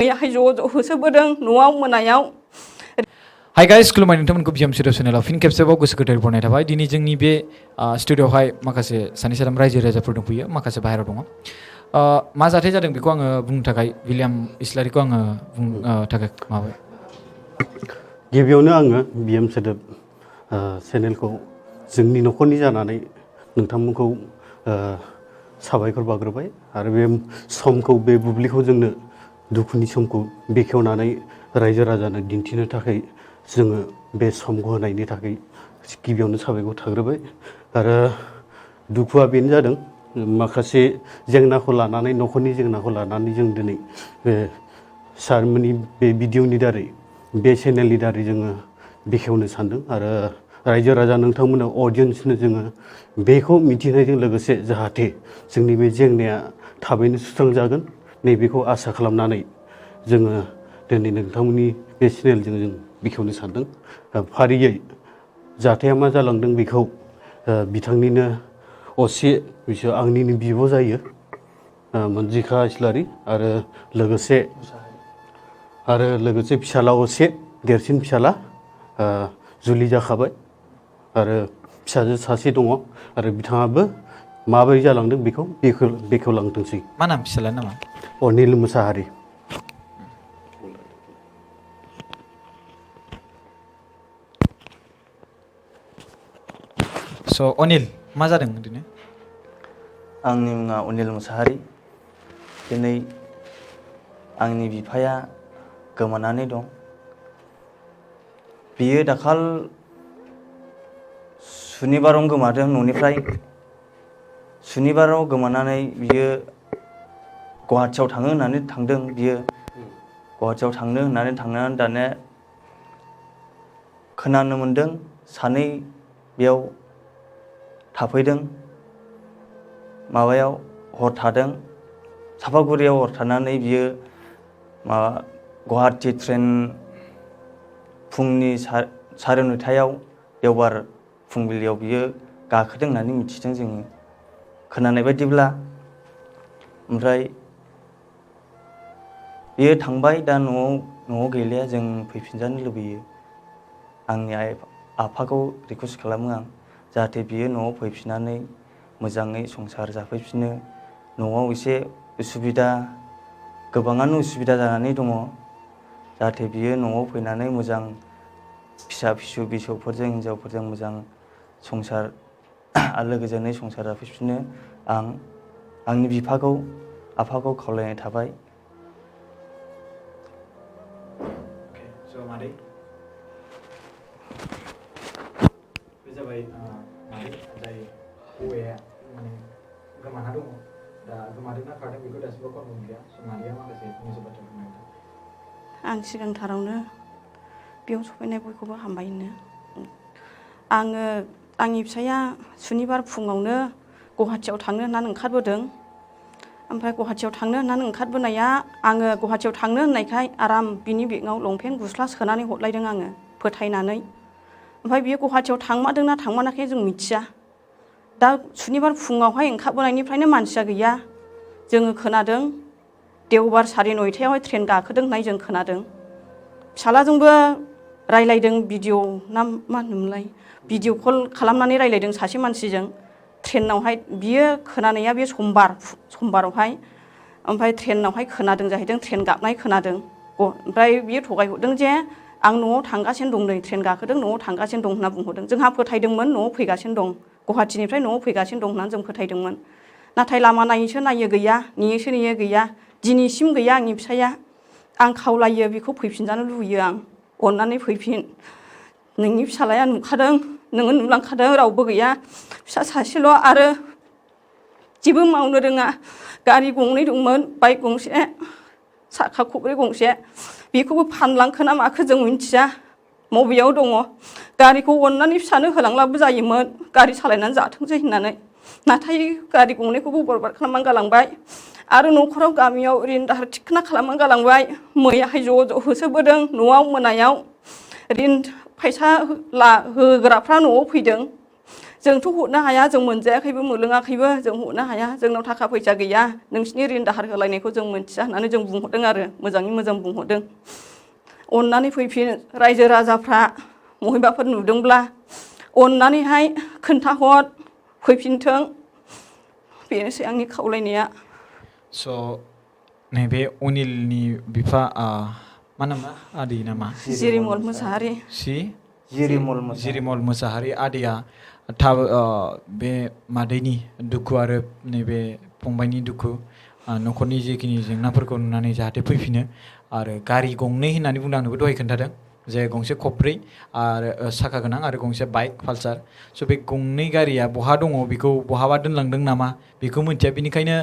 मैयाहाय ज' होसोबोदों न'आव मोनायाव। हाय गाइस, खुलुमबाय नोंथांमोनखौ बिएम स्टुडिअ चेनेलाव फिन खेबसेबाव गोसो गोथारै बरायनाय थाबाय। दिनै जोंनि बे स्टुडिअआवहाय माखासे सानै साथाम रायजो राजाफोर दंफैयो, माखासे बाहेरायाव दङ। मा जाथाय जादों बेखौ आङो बुंनो थाखाय विलियाम इस्लारिखौ आङो बुंनो थाखाय माबाय। गिबियावनो आङो बिएम सोदोब चेनेलखौ जोंनि न'खरनि जानानै नोंथांमोनखौ साबायखर बावग्रोबाय आरो बे समखौ बे बुब्लिखौ जोंनो दुखुनि समखौ बेखेवनानै रायजो राजानो दिन्थिनो थाखाय जोङो बे समखौ होनायनि थाखाय गिबियावनो साबायखर थाग्रोबाय। आरो दुखुआ बेनो जादों माखासे जेंनाखौ लानानै न'खरनि जेंनाखौ लानानै जों दिनै बे सारमोननि बे भिडिअनि दारै बे चेनेलनि दारै जोङो बेखेवनो सानदों आरो रायजो राजा नोंथांमोना अडियेन्सनो जोङो बेखौ मिथिनायजों लोगोसे जाहाथे जोंनि बे जेंनाया थाबैनो सुस्रांजागोन नैबेखौ आसा खालामनानै जोङो दिनै नोंथांमोननि बे चेनेलजों जों बेखेवनो सानदों। फारियै जाथाया मा जालांदों बेखौ बिथांनिनो असे बिसोर आंनिनो बिब' जायो मन्जिखा इस्लारि आरो लोगोसे फिसाला असे देरसिन फिसाला जुलि जाखाबाय आरो फिसाजो सासे दङ आरो बिथाङाबो माबोरै जालांदों बेखौ बेखेवलांथोंसै। मा नाम फिसालानि नामा? अनिल मुसाहारि। अनिल, मा जादों ओरैनो? आंनि मुङा अनिल मुसाहारि। दिनै आंनि बिफाया गोमानानै दं। बियो दाखाल सुनिबारावनो गोमादों न'निफ्राय। सुनिबाराव गोमानानै बियो गुवाहाटियाव थाङो होननानै थांदों। बियो गुवाहाटियाव थांनो होननानै थांनानै दाने खोनानो मोन्दों सानै बेयाव थाफैदों, माबायाव हर थादों, सापागुरियाव हर थानानै बियो गुवाहाटि ट्रेन फुंनि 9:30 देवबार फुंबिलियाव बियो गाखोदों होननानै मिथिदों जोङो खोनानाय बायदिब्ला। ओमफ्राय बियो थांबाय, दा न'आव गैलिया। जों फैफिनजानो लुबैयो। आंनि आफाखौ रिकुवेस्ट खालामो आं, जाहाथे बियो न'आव फैफिननानै मोजाङै संसार जाफैफिनो। न'आव एसे उसुबिदा, गोबाङानो उसुबिदा जानानै दङ। जाहाथे बियो न'आव फैनानै मोजां फिसौफोरजों हिनजावफोरजों मोजां संसार आलो गोजोनै संसार जाफैफिनो। आं आंनि आफाखौ खावलायनाय थाबाय। मादै, बे जाबाय मादै जाय हौवाया माने गोमाना दङ। दा गोमादोंना खारदों बेखौ दासिमबो कनफार्म गैया। मादैया माखासे फंनैसो बाथ्रा बुंनो। आं सिगांथारावनो बेयाव सफैनाय बयखौबो हामबाय होनो। आंनि फिसाया सुनिबार फुङावनो गुवाहाटियाव थांनो होननानै ओंखारबोदों। ओमफ्राय गुवाहाटियाव थांनो होननानै ओंखारबोनाया आङो गुवाहाटियाव थांनो होननायखाय आराम बिनि बेगाव लंपेन्ट गस्ला सोनानै हरलायदों आङो फोथायनानै। ओमफ्राय बियो गुवाहाटियाव थांमारदोंना थांमाराखै जों मिथिया। दा सुनिबार फुङावहाय ओंखारबोनायनिफ्रायनो मानसिया गैया। जोङो खोनादों देवबार 9:30 ट्रेन गाखोदों होननाय जों खोनादों। फिसालाजोंबो रायलायदों, भिडिअ' ना मा होनोमोनलाय, भिडिअ' कल खालामनानै रायलायदों सासे मानसिजों ट्रेनावहाय। बियो खोनानाया बे समबारावहाय। ओमफ्राय ट्रेनावहाय खोनादों जाहैदों, ट्रेन गाबनाय खोनादों। ओमफ्राय बियो थगायहरदों जे आं न'आव थांगासिनो दं, नै ट्रेन गाखोदों न'आव थांगासिनो दं होनना बुंहरदों। जोंहा फोथायदोंमोन न'आव फैगासिनो दं, गुवाहाटिनिफ्राय न'आव फैगासिनो दं होननानै जों फोथायदोंमोन। नाथाय लामा नायैसो नायो गैया, नेयोसो नेयो गैया। दिनैसिम गैया आंनि फिसाया। आं खावलायो बेखौ फैफिनजानो लुबैयो आं। अननानै फैफिन। नोंनि फिसालाया नुखादों, नोङो नुलांखादों, रावबो गैया। फिसा सासेल' आरो जेबो मावनो रोङा। गारि गंनै दंमोन, बाइक गंसे, साखा खब्रै गंसे। बेखौबो फानलांखो ना माखो जों मिथिया, बबेयाव दङ। गारिखौ अननानै फिसानो होलांब्लाबो जायोमोन, गारि सालायनानै जाथोंसै होननानै। नाथाय गारि गंनैखौबो बरबाद खालामनानै गालांबाय। आरो न'खराव गामियाव ओरैनो दाहार थिखोना खालामनानै गालांबाय। मैयाहाय ज' होसोबोदों न'आव मोनायाव। फैसा होग्राफ्रा न'आव फैदों। जोंथ' हरनो हाया जों मोनजायाखैबो मोनलोङाखैबो जों हरनो हाया जोंनाव थाखा फैसा गैया नोंसिनि रिन दाहार होलायनायखौ जों मोनथिया होननानै जों बुंहरदों आरो मोजाङै मोजां बुंहरदों अननानै फैफिन रायजो राजाफ्रा बहायबाफोर नुदोंब्ला अननानैहाय खोन्थाहर फैफिनथों बेनोसै आंनि खावलायनाया स' नैबे अनिलनि बिफा मा नाम आदै नामा जिरिमल मोसाहारि जिरिमल मोसाहारि आदैया थाब बे मादैनि दुखु आरो नैबे फंबायनि दुखु न'खरनि जिखिनि जेंनाफोरखौ नुनानै जाहाथे फैफिनो आरो गारि गंनै होननानै बुंदों आंनोबो दहाय खोन्थादों जे गंसे खबब्रै आरो साखा गोनां आरो गंसे बाइक पालसार स' बे गंनै गारिया बहा दङ बेखौ बहाबा दोनलांदों नामा बेखौ मिन्थिया बेनिखायनो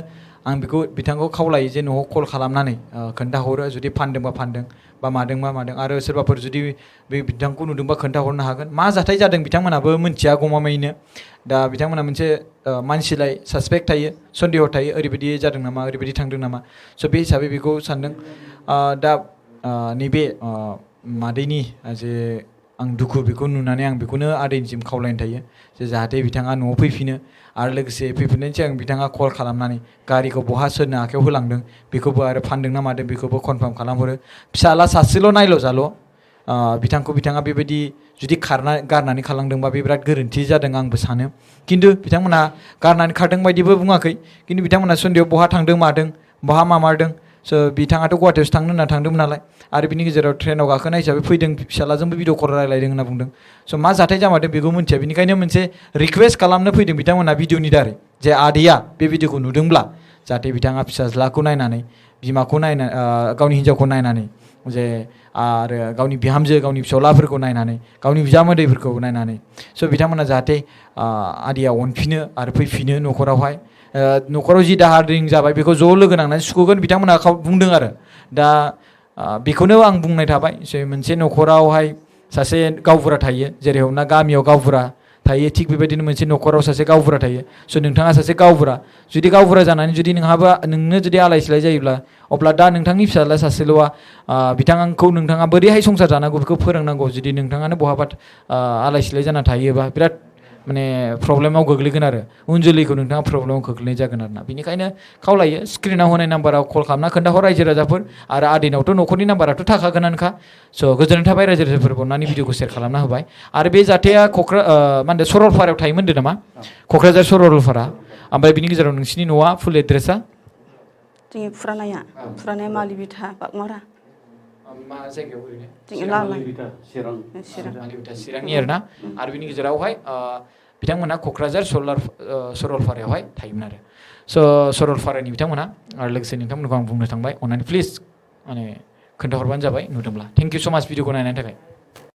आं बेखौ बिथांखौ खावलायो जे न'आव कल खालामनानै खोन्थाहरो जुदि फानदोंबा फानदों बा मादोंबा मादों आरो सोरबाफोर जुदि बे बिथांखौ नुदोंबा खोन्थाहरनो हागोन मा जाथाय जादों बिथांमोनाबो मिन्थिया गमामायैनो दा बिथांमोना मोनसे मानसिलाय सासपेक्ट थायो सन्देह थायो ओरैबायदि जादों नामा ओरैबायदि थांदों नामा स' बे हिसाबै बेखौ सानदों दा नैबे मादैनि जे आं दुखु बेखौ नुनानै आं बेखौनो आदैनिसिम खावलायनो थायो जे जाहाथे बिथाङा न'आव फैफिनो आरो लोगोसे फैफिननायनि सिगां बिथाङा कल खालामनानै गारिखौ बहा सोरनो आखायाव होलांदों बेखौबो आरो फानदों ना मादों बेखौबो कनफार्म खालामहरो फिसाला सासेल' नायल' जाल' बिथांखौ बिथाङा बेबायदि जुदि गारनानै खारलांदोंबा बे बिराद गोरोन्थि जादों आंबो सानो खिन्थु बिथांमोना गारनानै खारदों बायदिबो बुङाखै खिन्थु बिथांमोना सन्देहआव बहा थांदों मादों बहा मामारदों स' बिथाङाथ' गुवाहाटियावसो थांनो होनना थांदोंमोन नालाय आरो बिनि गेजेराव ट्रेनाव गाखोनाय हिसाबै फैदों फिसालाजोंबो भिडिअ कल रायलायदों होनना बुंदों स' मा जाथाय जामारदों बेखौ मिन्थिया बेनिखायनो मोनसे रिक्वेस्ट खालामनो फैदों बिथांमोना भिडिअनि दारै जे आदैया बे भिडिअखौ नुदोंब्ला जाहाथे बिथाङा फिसाज्लाखौ नायनानै बिमाखौ नायना गावनि हिन्जावखौ नायनानै जे आरो गावनि बिहामजो गावनि फिसाज्लाफोरखौ नायनानै गावनि बिजामादैफोरखौ नायनानै स' बिथांमोना जाहाथे आदैया अनफिनो आरो फैफिनो न'खरावहाय न'खराव जि दाहार रिं जाबाय बेखौ ज' लोगो नांनानै सुख'गोन बिथांमोना बुंदों आरो दा बेखौनो आं बुंनाय थाबाय जे मोनसे न'खरावहाय सासे गावबुरा थायो जेरै हमना गामियाव गावबुरा थायो थिग बेबायदिनो मोनसे न'खराव सासे गावबुरा थायो स' नोंथाङा सासे गावबुरा जुदि गावबुरा जानानै जुदि नोंनो जुदि आलाय सिलाय जायोब्ला अब्ला दा नोंथांनि फिसाज्ला सासेल'आ बिथांखौ नोंथाङा बोरैहाय संसार जानांगौ बेखौ फोरोंनांगौ जुदि नोंथाङानो बहाबा आलाय सिलाय जाना थायोबा बिराद माने प्रब्लेमाव गोग्लैगोन आरो उन जोलैखौ नोंथाङा प्रब्लेमाव खोख्लैनाय जागोन आरोना बेनिखायनो खावलायो स्क्रिनाव होनाय नाम्बाराव कल खालामना खोन्थाहर रायजो राजाफोर आरो आदैनावथ' न'खरनि नाम्बाराथ' थाखागोनानोखा स' गोजोननाय थाबाय रायजो राजाफोर अननानै भिडिअखौ शेयार खालामना होबाय आरो बे जाथाया मा होनदों सरलपारायाव थायोमोन होनदों नामा क'क्राझार सरलपारा ओमफ्राय बिनि गेजेराव नोंसिनि न'आ फुल एड्रेसा जोंनि फुरानाया मालिबिथा बागमारा मा जायगायाव ओरैनो चिरांनि आरोना आरो बिनि गेजेरावहाय बिथांमोना क'क्राझार सरलपारायावहाय थायोमोन आरो स' सरलपारानि बिथांमोना आरो लोगोसे नोंथांमोनखौ आं बुंनो थांबाय अननानै प्लिज माने खोन्थाहरबानो जाबाय नुदोंब्ला थेंक इउ स' माच भिडिअखौ नायनायनि थाखाय